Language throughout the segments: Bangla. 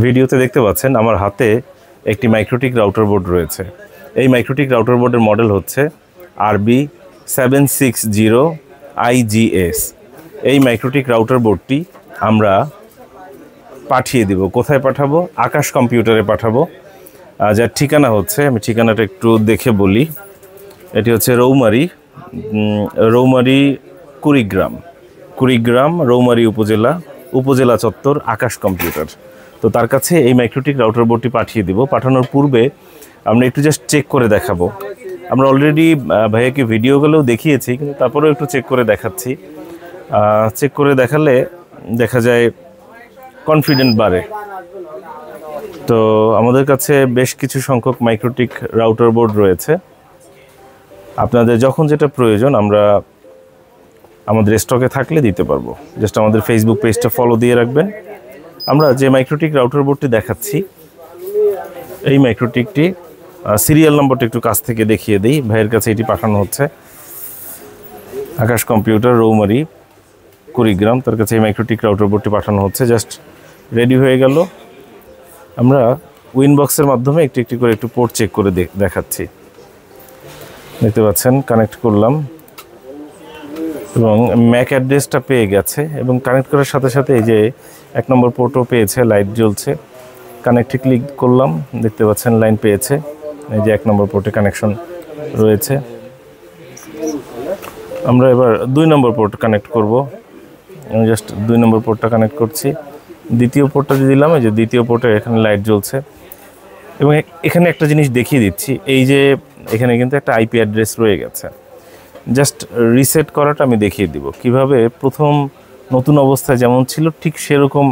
ভিডিওতে দেখতে পাচ্ছেন আমার হাতে একটি মাইক্রোটিক রাউটার বোর্ড রয়েছে। এই মাইক্রোটিক রাউটার বোর্ডের মডেল হচ্ছে RB760IGS। এই মাইক্রোটিক রাউটার বোর্ডটি আমরা পাঠিয়ে দিব। কোথায় পাঠাবো? আকাশ কম্পিউটারে পাঠাবো। যার ঠিকানা হচ্ছে, আমি ঠিকানাটা একটু দেখে বলি, এটি হচ্ছে রৌমারী কুড়িগ্রাম রৌমারী উপজেলা চত্বর, আকাশ কম্পিউটার। তো তার কাছে এই মাইক্রোটিক রাউটার বোর্ডটি পাঠিয়ে দিব। পাঠানোর পূর্বে আমরা একটু জাস্ট চেক করে দেখাবো। আমরা অলরেডি ভাইয়াকে ভিডিওগুলোও দেখিয়েছি, কিন্তু তারপরেও একটু চেক করে দেখাচ্ছি। চেক করে দেখালে দেখা যায় কনফিডেন্ট বাড়ে। তো আমাদের কাছে বেশ কিছু সংখ্যক মাইক্রোটিক রাউটার বোর্ড রয়েছে। আপনাদের যখন যেটা প্রয়োজন আমরা আমাদের স্টকে থাকলে দিতে পারবো। জাস্ট আমাদের ফেসবুক পেজটা ফলো দিয়ে রাখবেন। আমরা যে মাইক্রোটিক রাউটার বোর্ডটি দেখাচ্ছি, এই মাইক্রোটিকটি সিরিয়াল নম্বরটা একটু কাছ থেকে দেখিয়ে দিই। ভাইয়ের কাছে এটি পাঠানো হচ্ছে আকাশ কম্পিউটার রৌমারী কুড়িগ্রাম, তার কাছে এই মাইক্রোটিক রাউটার বোর্ডটি পাঠানো হচ্ছে। জাস্ট রেডি হয়ে গেল। আমরা উইনবক্সের মাধ্যমে একটি করে একটু পোর্ট চেক করে দেখাচ্ছি। দেখতে পাচ্ছেন কানেক্ট করলাম এবং ম্যাক অ্যাড্রেসটা পেয়ে গেছে, এবং কানেক্ট করার সাথে সাথে এই যে 1 নম্বর পোর্টও পেয়েছে, লাইট জ্বলছে। কানেক্টে ক্লিক করলাম, দেখতে পাচ্ছেন লাইন পেয়েছে। এই যে 1 নম্বর পোর্টে কানেকশন রয়েছে। আমরা এবার 2 নম্বর পোর্ট কানেক্ট করব। আমি জাস্ট 2 নম্বর পোর্টটা কানেক্ট করছি। দ্বিতীয় পোর্টটা দিয়ে দিলাম। এই যে দ্বিতীয় পোর্টে এখানে লাইট জ্বলছে, এবং এখানে একটা জিনিস দেখিয়ে দিচ্ছি। এই যে এখানে কিন্তু একটা আইপি অ্যাড্রেস রয়ে গেছে। জাস্ট রিসেট করাটা আমি দেখিয়ে দিব কিভাবে। প্রথম নতুন অবস্থায় যেমন ছিল ঠিক সেরকম,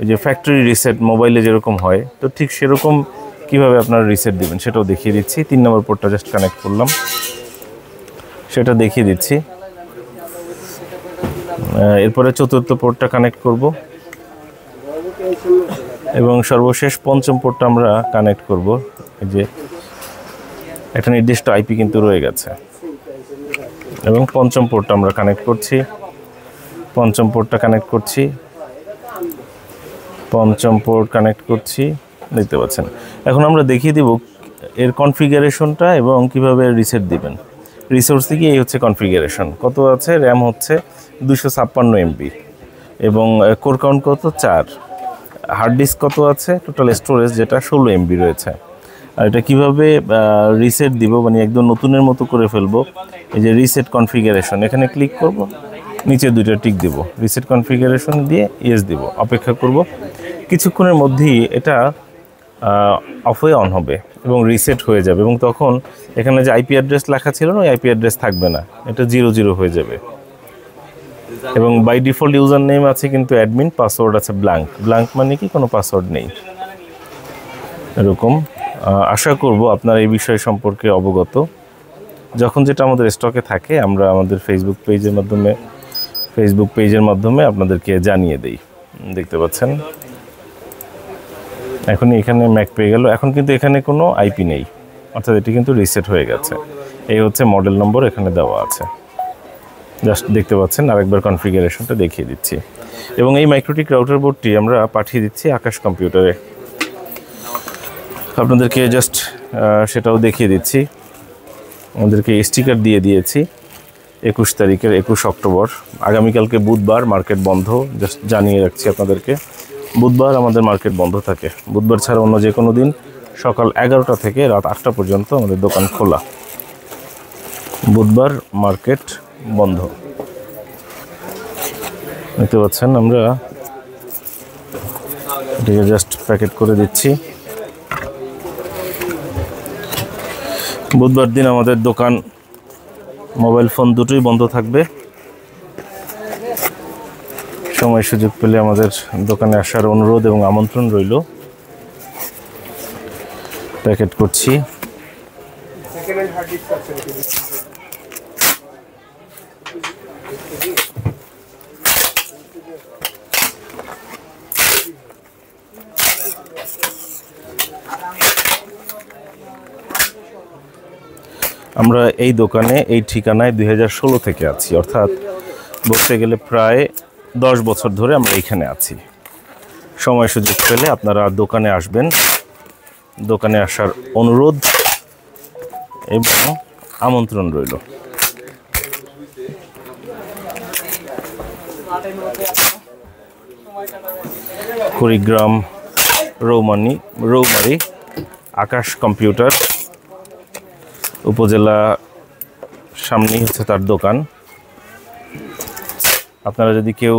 এই যে ফ্যাক্টরি রিসেট মোবাইলে যেরকম হয়, তো ঠিক সেরকম কিভাবে আপনারা রিসেট দিবেন সেটাও দেখিয়ে দিচ্ছি। 3 নম্বর পোর্টটা জাস্ট কানেক্ট করলাম, সেটা দেখিয়ে দিচ্ছি। এরপরে 4র্থ পোর্টটা কানেক্ট করব, এবং সর্বশেষ 5ম পোর্টটা আমরা কানেক্ট করব। এই যে একটা নির্দিষ্ট আইপি কিন্তু রয়ে গেছে, এবং 5ম পোর্টটা আমরা কানেক্ট করছি। 5ম পোর্টটা কানেক্ট করছি, 5ম পোর্ট কানেক্ট করছি। দেখতে পাচ্ছেন। এখন আমরা দেখিয়ে দিব এর কনফিগারেশনটা এবং কিভাবে রিসেট দিবেন। রিসোর্স থেকে এই হচ্ছে কনফিগারেশন। কত আছে? র্যাম হচ্ছে 256 MB, এবং কোর কাউন্ট কত? 4। হার্ড ডিস্ক কত আছে? টোটাল স্টোরেজ যেটা 16 MB রয়েছে। আর এটা কীভাবে রিসেট দিব, মানে একদম নতুনের মতো করে ফেলবো। এই যে রিসেট কনফিগারেশন, এখানে ক্লিক করব, নিচে 2টা টিক দিব, রিসেট কনফিগারেশন দিয়ে ইয়েস দিব। অপেক্ষা করব। কিছুক্ষণের মধ্যেই এটা অফ হয়ে অন হবে এবং রিসেট হয়ে যাবে, এবং তখন এখানে যে আইপি অ্যাড্রেস লেখা ছিল না, ওই আইপি অ্যাড্রেস থাকবে না, এটা 00 হয়ে যাবে। এবং বাই ডিফল্ট ইউজার নেম আছে কিন্তু অ্যাডমিন, পাসওয়ার্ড আছে ব্ল্যাঙ্ক মানে কি কোনো পাসওয়ার্ড নেই এরকম। আশা করব আপনারা এই বিষয় সম্পর্কে অবগত। যখন যেটা আমাদের স্টকে থাকে আমরা আমাদের ফেসবুক পেজের মাধ্যমে আপনাদেরকে জানিয়ে দেই। দেখতে পাচ্ছেন এখনই এখানে ম্যাক পেয়ে গেল। এখন কিন্তু এখানে কোনো আইপি নেই, অর্থাৎ এটি কিন্তু রিসেট হয়ে গেছে। এই হচ্ছে মডেল নম্বর এখানে দেওয়া আছে। জাস্ট দেখতে পাচ্ছেন, আরেকবার কনফিগারেশনটা দেখিয়ে দিচ্ছি। এবং এই মাইক্রোটিক রাউটার বোর্ডটি আমরা পাঠিয়ে দিচ্ছি আকাশ কম্পিউটারে। আপনাদেরকে জাস্ট সেটাও দেখিয়ে দিচ্ছি। আমাদেরকে স্টিকার দিয়ে দিয়েছি 21 তারিখের 21 অক্টোবর। আগামীকালকে বুধবার, মার্কেট বন্ধ। জাস্ট জানিয়ে রাখছি আপনাদেরকে, বুধবার আমাদের মার্কেট বন্ধ থাকে। বুধবার ছাড়া অন্য যে কোনো দিন সকাল 11টা থেকে রাত 8টা পর্যন্ত আমাদের দোকান খোলা। বুধবার মার্কেট বন্ধ। দেখতে পাচ্ছেন, আমরা এটাকে জাস্ট প্যাকেট করে দিচ্ছি। বুধবার দিন আমাদের দোকান, মোবাইল ফোন দুটোই বন্ধ থাকবে। সময় সুযোগ পেলে আমাদের দোকানে আসার অনুরোধ এবং আমন্ত্রণ রইল। প্যাকেট করছি। আমরা এই দোকানে এই ঠিকানায় 2016 থেকে আছি, অর্থাৎ বলতে গেলে প্রায় 10 বছর ধরে আমরা এইখানে আছি। সময় সুযোগ পেলে আপনারা দোকানে আসবেন, দোকানে আসার অনুরোধ এবং আমন্ত্রণ রইল। কুড়িগ্রাম রৌমারী আকাশ কম্পিউটার উপজেলা, সামনেই হচ্ছে তার দোকান। আপনারা যদি কেউ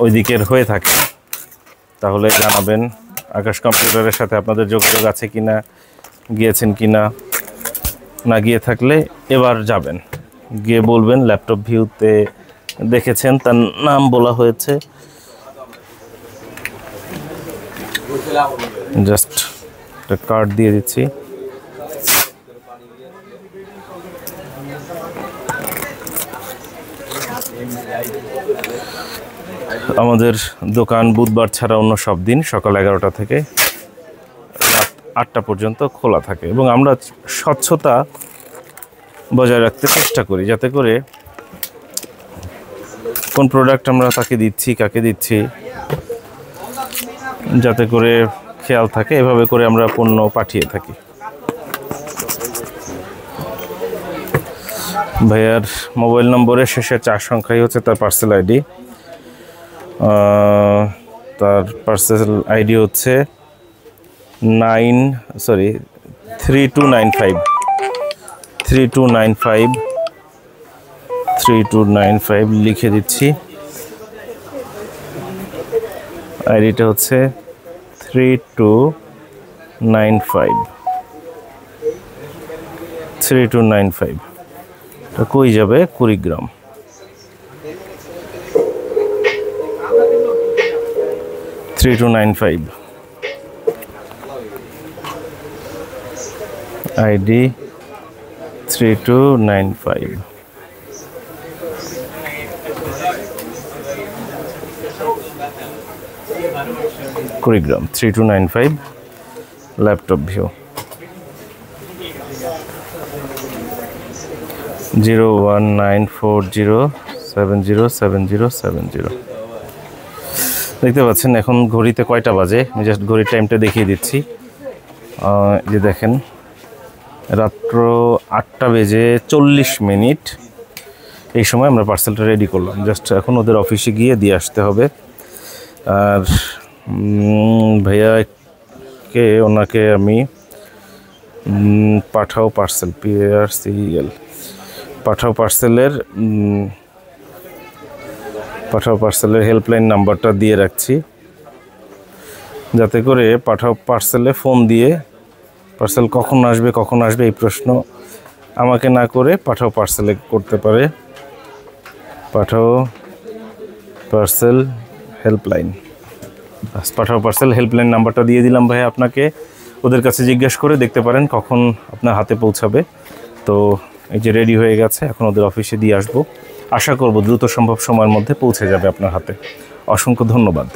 ওই দিকের হয়ে থাকে তাহলে জানাবেন। আকাশ কম্পিউটারের সাথে আপনাদের যোগাযোগ আছে কিনা, গিয়েছেন কিনা, না গিয়ে থাকলে এবার যাবেন, গিয়ে বলবেন ল্যাপটপ ভিউতে দেখেছেন, তার নাম বলা হয়েছে। জাস্ট একটা কার্ড দিয়ে দিচ্ছি। আমাদের দোকান বুধবার ছাড়া অন্য সব দিন সকাল 11টা থেকে রাত 8টা পর্যন্ত খোলা থাকে এবং আমরা স্বচ্ছতা বজায় রাখতে চেষ্টা করি, যাতে করে কোন প্রোডাক্ট আমরা তাকে দিচ্ছি, কাকে দিচ্ছি, যাতে করে খেয়াল থাকে। এভাবে করে আমরা পণ্য পাঠিয়ে থাকি। ভাইয়ার মোবাইল নম্বরের শেষে 4 সংখ্যাই হচ্ছে তার পার্সেল আইডি। তার পার্সেল আইডি হচ্ছে 3295 লিখে দিচ্ছি। আইডিটা হচ্ছে 3295। এটা কই যাবে? Kurigram. ID 3295। Kurigram 3295 laptop view. 01940707070। দেখতে পাচ্ছেন এখন ঘড়িতে কয়টা বাজে, আমি জাস্ট ঘড়ির টাইমটা দেখিয়ে দিচ্ছি। যে দেখেন রাত্র 8টা বেজে 40 মিনিট। এই সময় আমরা পার্সেলটা রেডি করলাম, জাস্ট এখন ওদের অফিসে গিয়ে দিয়ে আসতে হবে। আর ভাইয়াকে ওনাকে আমি পাঠাও পার্সেল PRCL পাঠাও পার্সেলের হেল্পলাইন নাম্বারটা দিয়ে রাখছি, যাতে করে পাঠাও পার্সেলে ফোন দিয়ে পার্সেল কখন আসবে এই প্রশ্ন আমাকে না করে পাঠাও পার্সেলে করতে পারে। পাঠাও পার্সেল হেল্পলাইন নাম্বারটা দিয়ে দিলাম ভাই আপনাকে। ওদের কাছে জিজ্ঞেস করে দেখতে পারেন কখন আপনার হাতে পৌঁছাবে। তো এই যে রেডি হয়ে গেছে, এখন ওদের অফিসে দিয়ে আসবো। আশা করব দ্রুত সম্ভব সময়ের মধ্যে পৌঁছে যাবে আপনার হাতে। অসংখ্য ধন্যবাদ।